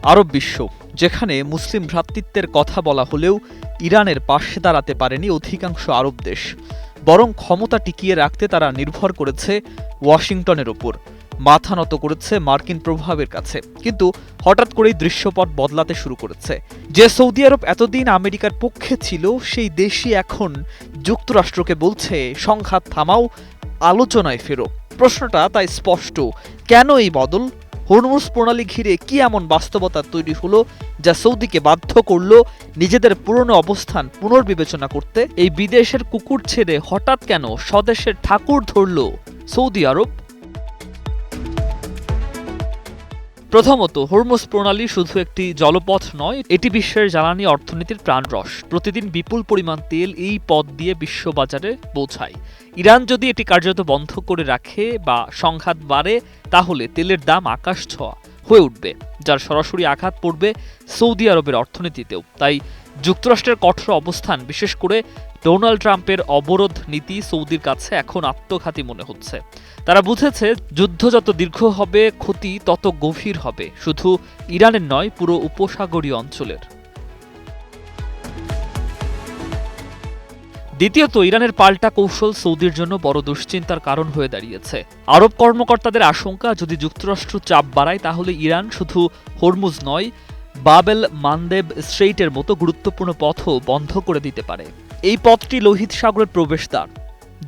আরব বিশ্ব, যেখানে মুসলিম ভ্রাতৃত্বের কথা বলা হলেও ইরানের পাশে দাঁড়াতে পারেনি অধিকাংশ আরব দেশ, বরং ক্ষমতা টিকিয়ে রাখতে তারা নির্ভর করেছে ওয়াশিংটনের ওপর, মাথা নত করেছে মার্কিন প্রভাবের কাছে। কিন্তু হঠাৎ করেই দৃশ্যপট বদলাতে শুরু করেছে। যে সৌদি আরব এতদিন আমেরিকার পক্ষে ছিল, সেই দেশই এখন যুক্তরাষ্ট্রকে বলছে সংঘাত থামাও, আলোচনায় ফেরো। প্রশ্নটা তাই স্পষ্ট, কেন এই বদল? হরমুজ প্রণালী ঘিরে কি এমন বাস্তবতা তৈরি হলো যা সৌদিকে বাধ্য করল নিজেদের পুরনো অবস্থান পুনর্বিবেচনা করতে? এই বিদেশের কুকুর ছেড়ে হঠাৎ কেন স্বদেশের ঠাকুর ধরল সৌদি আরব? প্রথমত, হরমুজ প্রণালী শুধু একটি জলপথ নয়, এটি বিশ্বের জ্বালানি অর্থনীতির প্রাণরস। প্রতিদিন বিপুল পরিমাণ তেল এই পথ দিয়ে বিশ্ববাজারে পৌঁছায়। ইরান যদি এটি কার্যত বন্ধ করে রাখে বা সংঘাত বাড়ে, তাহলে তেলের দাম আকাশ ছোঁয়া হয়ে উঠবে, যার সরাসরি আঘাত পড়বে সৌদি আরবের অর্থনীতিতেও। তাই যুক্তরাষ্ট্রের কঠোর অবস্থান, বিশেষ করে ডোনাল্ড ট্রাম্পের অবরোধ নীতি সৌদির কাছে এখন আত্মঘাতী মনে হচ্ছে। তারা বুঝেছে, যুদ্ধ যত দীর্ঘ হবে, ক্ষতি তত গভীর হবে, শুধু ইরানের নয়, পুরো উপসাগরীয় অঞ্চলের। দ্বিতীয়ত, ইরানের পাল্টা কৌশল সৌদির জন্য বড় দুশ্চিন্তার কারণ হয়ে দাঁড়িয়েছে। আরব কর্মকর্তাদের আশঙ্কা, যদি যুক্তরাষ্ট্র চাপ বাড়ায়, তাহলে ইরান শুধু হরমুজ নয়, বাবেল মানদেব স্ট্রেইটের মতো গুরুত্বপূর্ণ পথও বন্ধ করে দিতে পারে। এই পথটি লোহিত সাগরের প্রবেশদ্বার,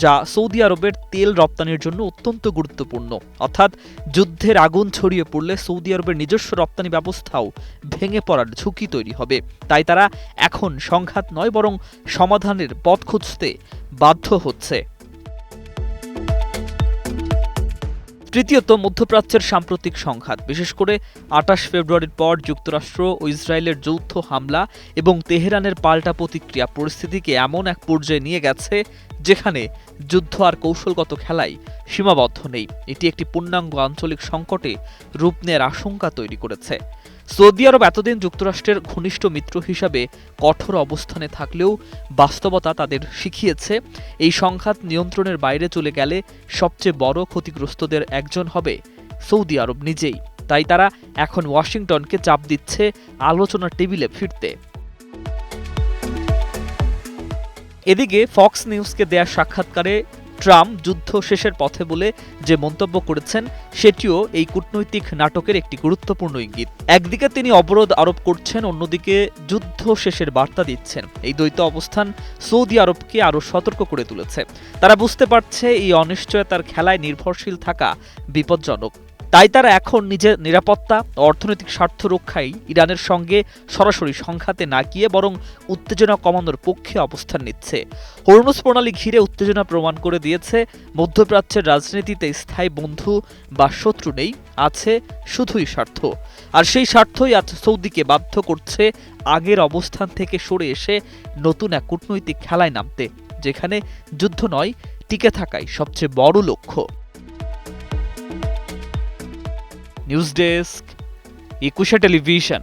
যা সৌদি আরবের তেল রপ্তানির জন্য অত্যন্ত গুরুত্বপূর্ণ। অর্থাৎ যুদ্ধের আগুন ছড়িয়ে পড়লে সৌদি আরবের নিজস্ব রপ্তানি ব্যবস্থাও ভেঙে পড়ার ঝুঁকি তৈরি হবে। তাই তারা এখন সংঘাত নয়, বরং সমাধানের পথ খুঁজতে বাধ্য হচ্ছে। তৃতীয়ত, মধ্যপ্রাচ্যের সাম্প্রতিক সংঘাত, বিশেষ করে ২৮ ফেব্রুয়ারির পর যুক্তরাষ্ট্র ও ইসরায়েলের যৌথ হামলা এবং তেহরানের পাল্টা প্রতিক্রিয়া পরিস্থিতিকে এমন এক পর্যায়ে নিয়ে গেছে যেখানে যুদ্ধ আর কৌশলগত খেলায় সীমাবদ্ধ নেই। এটি একটি পূর্ণাঙ্গ আঞ্চলিক সংকটে রূপ নেয়ার আশঙ্কা তৈরি করেছে। সৌদি আরব এতদিন যুক্তরাষ্ট্রের ঘনিষ্ঠ মিত্র হিসাবে কঠোর অবস্থানে থাকলেও বাস্তবতা তাদের শিখিয়েছে, এই সংঘাত নিয়ন্ত্রণের বাইরে চলে গেলে সবচেয়ে বড় ক্ষতিগ্রস্তদের একজন হবে সৌদি আরব নিজেই। তাই তারা এখন ওয়াশিংটনকে চাপ দিচ্ছে আলোচনার টেবিলে ফিরতে। এদিকে ফক্স নিউজকে দেয়া সাক্ষাৎকারে ট্রাম্প যুদ্ধ শেষের পথে বলে যে মন্তব্য করেছেন, সেটিও এই কূটনৈতিক নাটকের একটি গুরুত্বপূর্ণ ইঙ্গিত। একদিকে তিনি অবরোধ আরোপ করছেন, অন্যদিকে যুদ্ধ শেষের বার্তা দিচ্ছেন। এই দ্বৈত অবস্থান সৌদি আরবকে আরও সতর্ক করে তুলেছে। তারা বুঝতে পারছে, এই অনিশ্চয়তার খেলায় নির্ভরশীল থাকা বিপজ্জনক। তাই তারা এখন নিজের নিরাপত্তা ও অর্থনৈতিক স্বার্থ রক্ষায় ইরানের সঙ্গে সরাসরি সংঘাতে না গিয়ে বরং উত্তেজনা কমানোর পক্ষে অবস্থান নিচ্ছে। হরমুজ প্রণালী ঘিরে উত্তেজনা প্রমাণ করে দিয়েছে, মধ্যপ্রাচ্যের রাজনীতিতে স্থায়ী বন্ধু বা শত্রু নেই, আছে শুধুই স্বার্থ। আর সেই স্বার্থই আজ সৌদিকে বাধ্য করছে আগের অবস্থান থেকে সরে এসে নতুন এক কূটনৈতিক খেলায় নামতে, যেখানে যুদ্ধ নয়, টিকে থাকাই সবচেয়ে বড় লক্ষ্য। নিউজ ডেস্ক, একুশে টেলিভিশন।